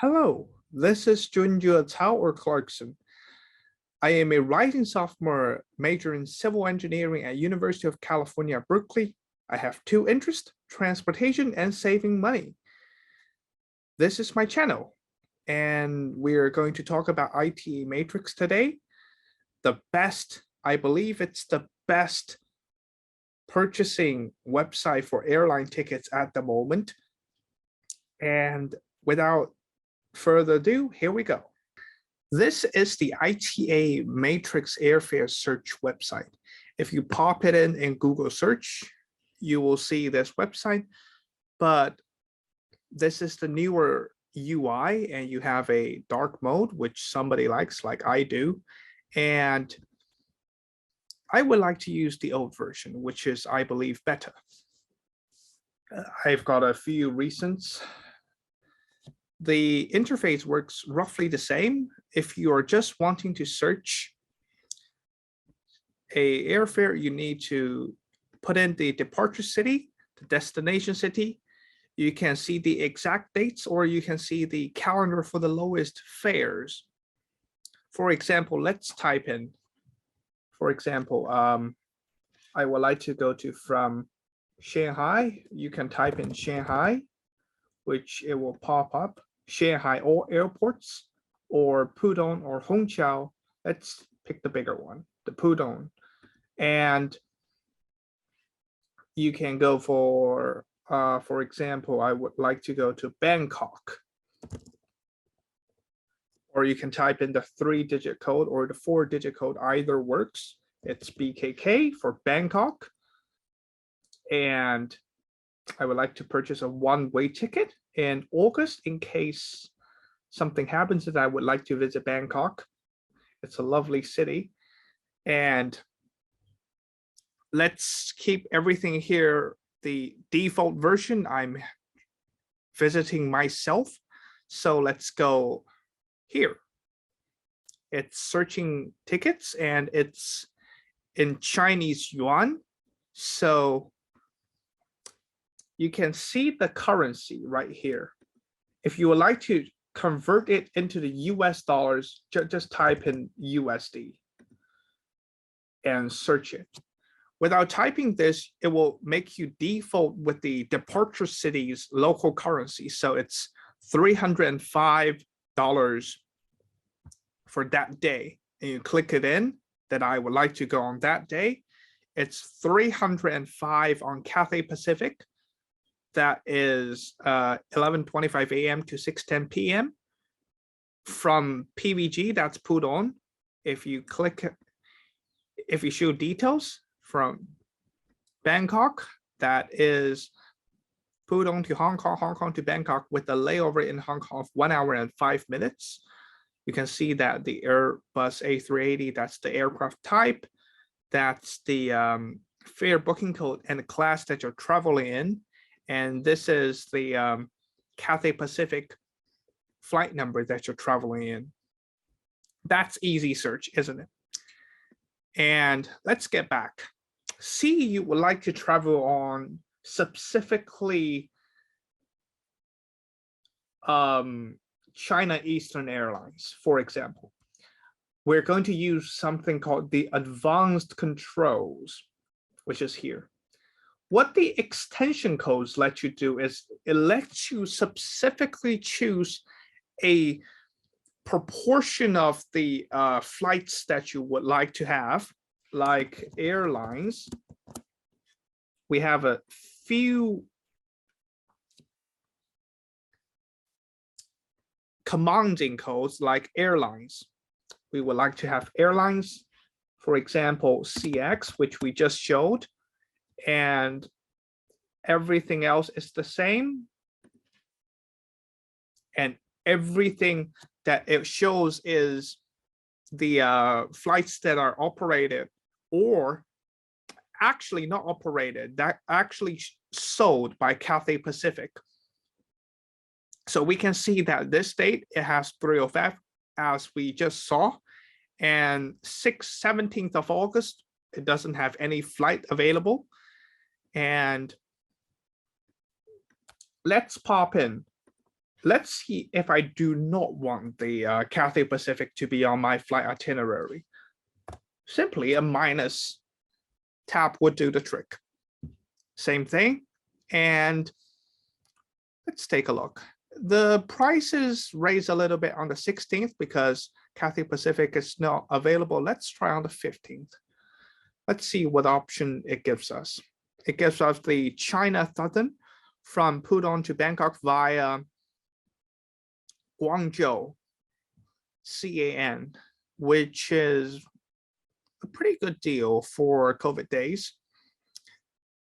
Hello, this is Junjua Tao or Clarkson. I am a writing sophomore major in civil engineering at University of California, Berkeley. I have two interests, transportation and saving money. This is my channel, and we're going to talk about IT Matrix today. I believe it's the best purchasing website for airline tickets at the moment. And without further ado, here we go. This is the ITA Matrix Airfare Search website. If you pop it in Google search, you will see this website, but this is the newer UI and you have a dark mode, which somebody likes, like I do. And I would like to use the old version, which is, I believe, better. I've got a few reasons. The interface works roughly the same. If you are just wanting to search a airfare, you need to put in the departure city, the destination city. You can see the exact dates, or you can see the calendar for the lowest fares. For example, let's type in, for example, I would like to go to from Shanghai. You can type in Shanghai, which it will pop up. Shanghai all airports, or Pudong or Hongqiao. Let's pick the bigger one, the Pudong. And you can go for example, I would like to go to Bangkok. Or you can type in the 3-digit code or the 4-digit code, either works. It's BKK for Bangkok. And I would like to purchase a one-way ticket in August in case something happens that I would like to visit Bangkok. It's a lovely city. And let's keep everything here the default version. I'm visiting myself. So let's go here. It's searching tickets and it's in Chinese yuan. So you can see the currency right here. If you would like to convert it into the US dollars, just type in USD and search it. Without typing this, it will make you default with the departure city's local currency. So it's $305 for that day. And you click it in that I would like to go on that day. It's 305 on Cathay Pacific. That is 11:25 a.m. to 6:10 p.m. From PVG, that's Pudong. If you show details from Bangkok, that is Pudong to Hong Kong, Hong Kong to Bangkok with a layover in Hong Kong of 1 hour and 5 minutes. You can see that the Airbus A380, that's the aircraft type. That's the fare booking code and the class that you're traveling in. And this is the Cathay Pacific flight number that you're traveling in. That's easy search, isn't it? And let's get back. See, you would like to travel on specifically China Eastern Airlines, for example. We're going to use something called the advanced controls, which is here. What the extension codes let you do is it lets you specifically choose a proportion of the flights that you would like to have, like airlines. We have a few commanding codes like airlines. We would like to have airlines, for example, CX, which we just showed. And everything else is the same. And everything that it shows is the flights that are operated or actually not operated, that actually sold by Cathay Pacific. So we can see that this date, it has 305 as we just saw. And 17th of August, it doesn't have any flight available. And let's pop in let's see if I do not want the Cathay Pacific to be on my flight itinerary. Simply a minus tab would do the trick. Same thing. And let's take a look. The prices raise a little bit on the 16th because Cathay Pacific is not available. Let's try on the 15th. Let's see what option it gives us. It gives us the China Southern from Pudong to Bangkok via Guangzhou, CAN, which is a pretty good deal for COVID days.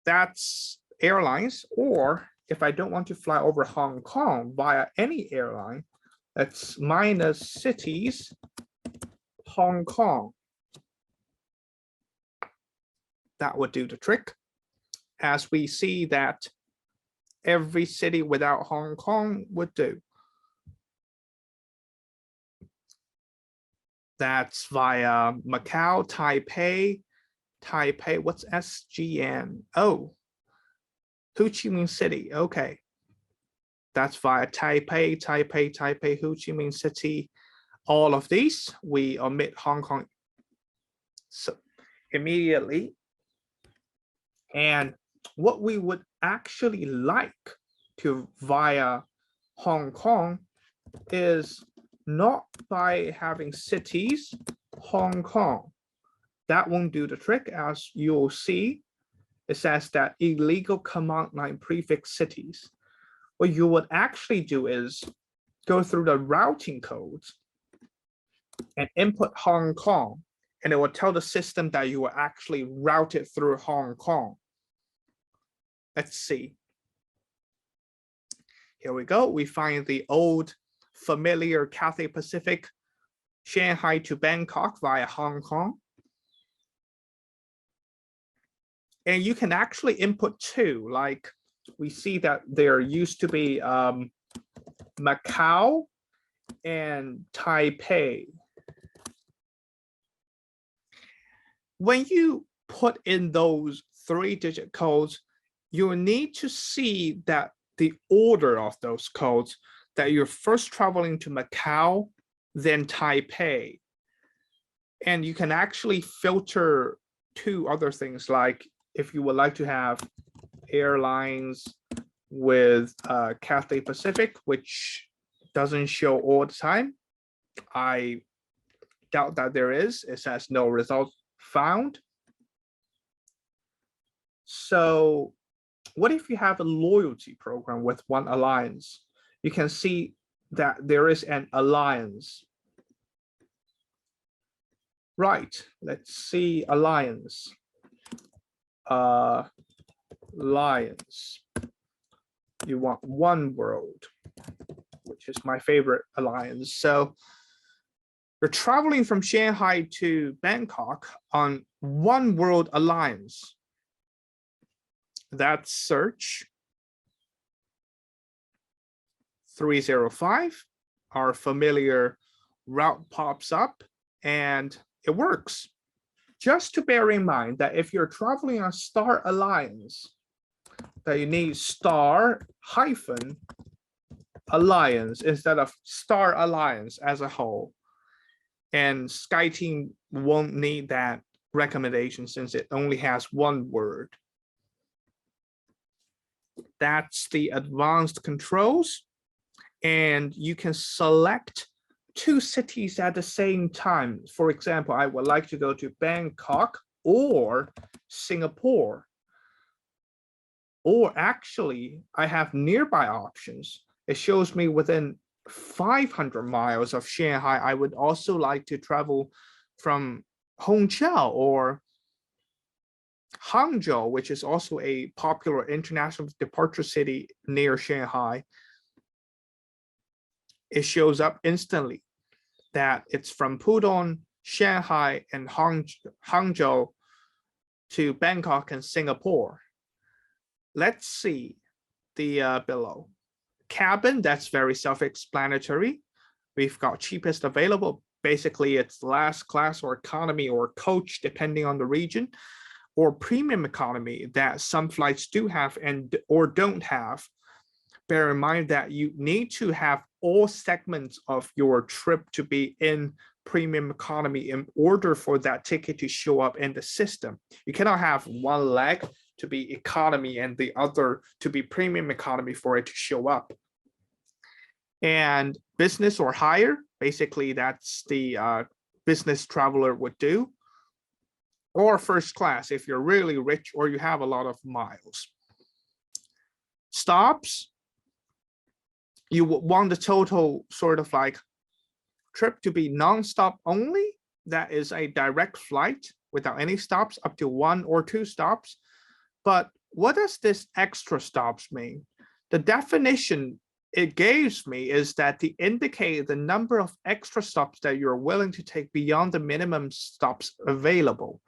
That's airlines, or if I don't want to fly over Hong Kong via any airline, that's minus cities, Hong Kong. That would do the trick, as we see that every city without Hong Kong would do. That's via Macau, Taipei, what's SGN? Oh, Ho Chi Minh City, okay. That's via Taipei, Ho Chi Minh City. All of these, we omit Hong Kong so immediately. And what we would actually like to via Hong Kong is not by having cities, Hong Kong. That won't do the trick, as you'll see. It says that illegal command line prefix cities. What you would actually do is go through the routing codes and input Hong Kong, and it will tell the system that you were actually routed through Hong Kong. Let's see. Here we go. We find the old familiar Cathay Pacific, Shanghai to Bangkok via Hong Kong. And you can actually input two, like we see that there used to be Macau and Taipei. When you put in those 3-digit codes, you need to see that the order of those codes, that you're first traveling to Macau, then Taipei. And you can actually filter two other things, like if you would like to have airlines with Cathay Pacific, which doesn't show all the time. I doubt that there is. It says no result found. So what if you have a loyalty program with one alliance? You can see that there is an alliance. Right, let's see alliance. Alliance. You want One World, which is my favorite alliance. So you're traveling from Shanghai to Bangkok on One World Alliance. That's search 305. Our familiar route pops up and it works. Just to bear in mind that if you're traveling on Star Alliance, that you need star-alliance instead of Star Alliance as a whole. And SkyTeam won't need that recommendation since it only has one word. That's the advanced controls. And you can select 2 cities at the same time. For example, I would like to go to Bangkok or Singapore. Or actually, I have nearby options. It shows me within 500 miles of Shanghai, I would also like to travel from Hongqiao or Hangzhou, which is also a popular international departure city near Shanghai. It shows up instantly that it's from Pudong, Shanghai, and Hangzhou to Bangkok and Singapore. Let's see the below. Cabin, that's very self-explanatory. We've got cheapest available. Basically, it's last class or economy or coach, depending on the region, or premium economy that some flights do have and or don't have. bear in mind that you need to have all segments of your trip to be in premium economy in order for that ticket to show up in the system. You cannot have one leg to be economy and the other to be premium economy for it to show up. And business or higher, basically that's the business traveler would do. Or first class if you're really rich or you have a lot of miles. Stops, you want the total sort of like trip to be non-stop only. That is a direct flight without any stops up to 1 or 2 stops. But what does this extra stops mean? The definition it gives me is that to indicate the number of extra stops that you're willing to take beyond the minimum stops available.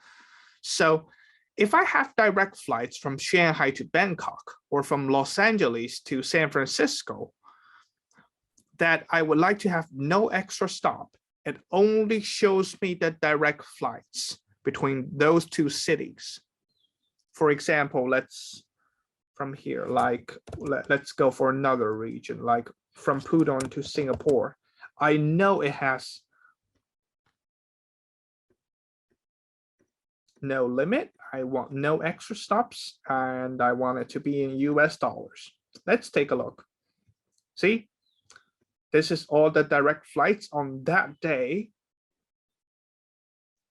So if I have direct flights from Shanghai to Bangkok or from Los Angeles to San Francisco, that I would like to have no extra stop, it only shows me the direct flights between those 2 cities. For example, let's from here, like let's go for another region, like from Pudong to Singapore. I know it has no limit. I want no extra stops, and I want it to be in US dollars. Let's take a look. See, this is all the direct flights on that day.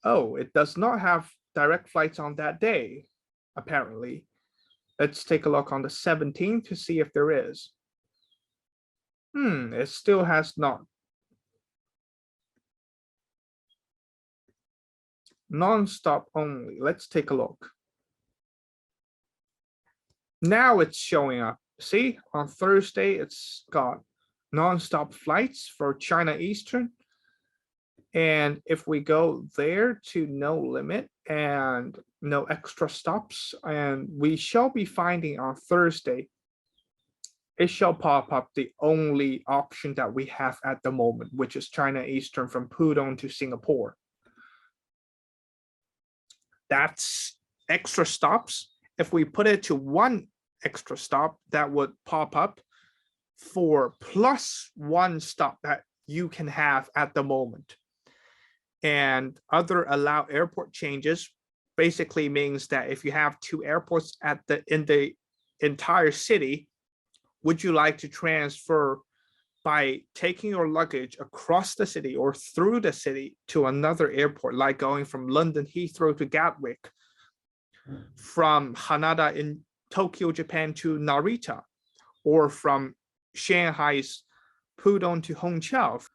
Oh, it does not have direct flights on that day, apparently. Let's take a look on the 17th to see if there is. It still has not. Non-stop only. Let's take a look. Now it's showing up. See, on Thursday, it's got non-stop flights for China Eastern. And if we go there to no limit and no extra stops, and we shall be finding on Thursday, it shall pop up the only option that we have at the moment, which is China Eastern from Pudong to Singapore. That's extra stops. If we put it to 1 extra stop, that would pop up for +1 stop that you can have at the moment. And other allow airport changes basically means that if you have 2 airports in the entire city, would you like to transfer by taking your luggage across the city or through the city to another airport, like going from London Heathrow to Gatwick, from Haneda in Tokyo, Japan to Narita, or from Shanghai's Pudong to Hongqiao?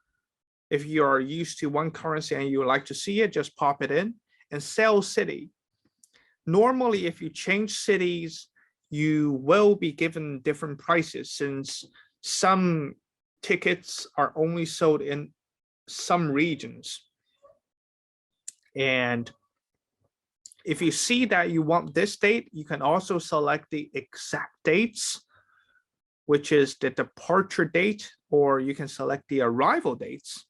If you are used to one currency and you would like to see it, just pop it in. And sell city. Normally, if you change cities, you will be given different prices, since some tickets are only sold in some regions. And if you see that you want this date, you can also select the exact dates, which is the departure date, or you can select the arrival dates.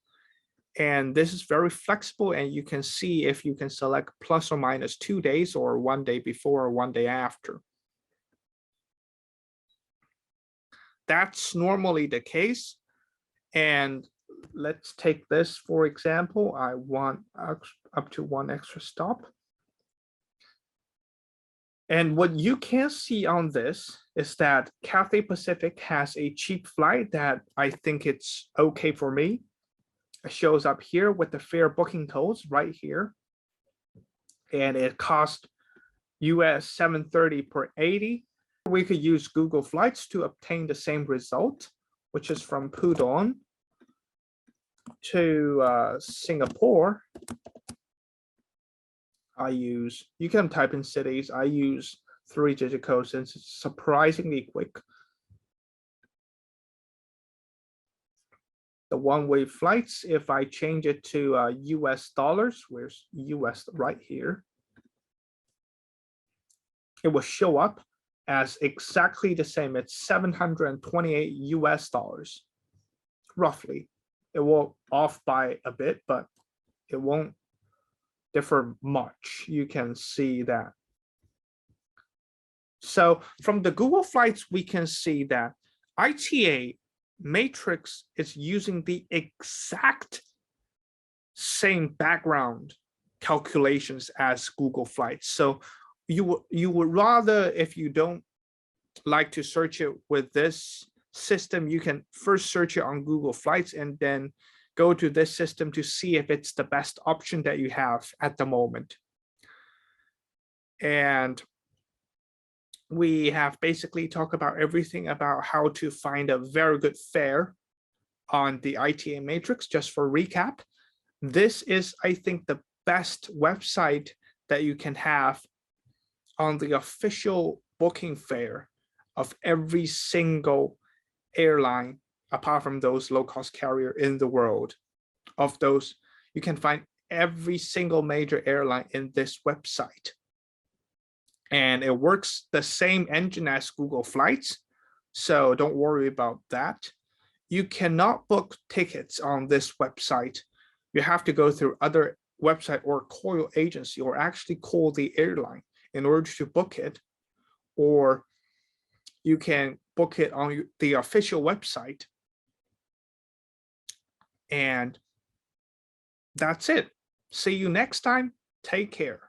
And this is very flexible, and you can see if you can select ±2 days or 1 day before or 1 day after. That's normally the case. And let's take this, for example. I want up to 1 extra stop. And what you can see on this is that Cathay Pacific has a cheap flight that I think it's okay for me. It shows up here with the fare booking codes right here. And it costs US $730 per 80. We could use Google Flights to obtain the same result, which is from Pudong to Singapore. You can type in cities. I use 3-digit code since it's surprisingly quick. The one-way flights, if I change it to US dollars, where's US right here, it will show up as exactly the same. It's 728 US dollars, roughly. It will off by a bit, but it won't differ much. You can see that. So from the Google Flights, we can see that ITA matrix is using the exact same background calculations as Google Flights. So you would rather, if you don't like to search it with this system, you can first search it on Google Flights and then go to this system to see if it's the best option that you have at the moment. And we have basically talked about everything about how to find a very good fare on the ITA matrix. Just for recap, this is, I think, the best website that you can have on the official booking fare of every single airline, apart from those low-cost carrier in the world. Of those, you can find every single major airline in this website. And it works the same engine as Google Flights, so don't worry about that. You cannot book tickets on this website. You have to go through other website or call your agency or actually call the airline in order to book it, or you can book it on the official website. And that's it. See you next time. Take care.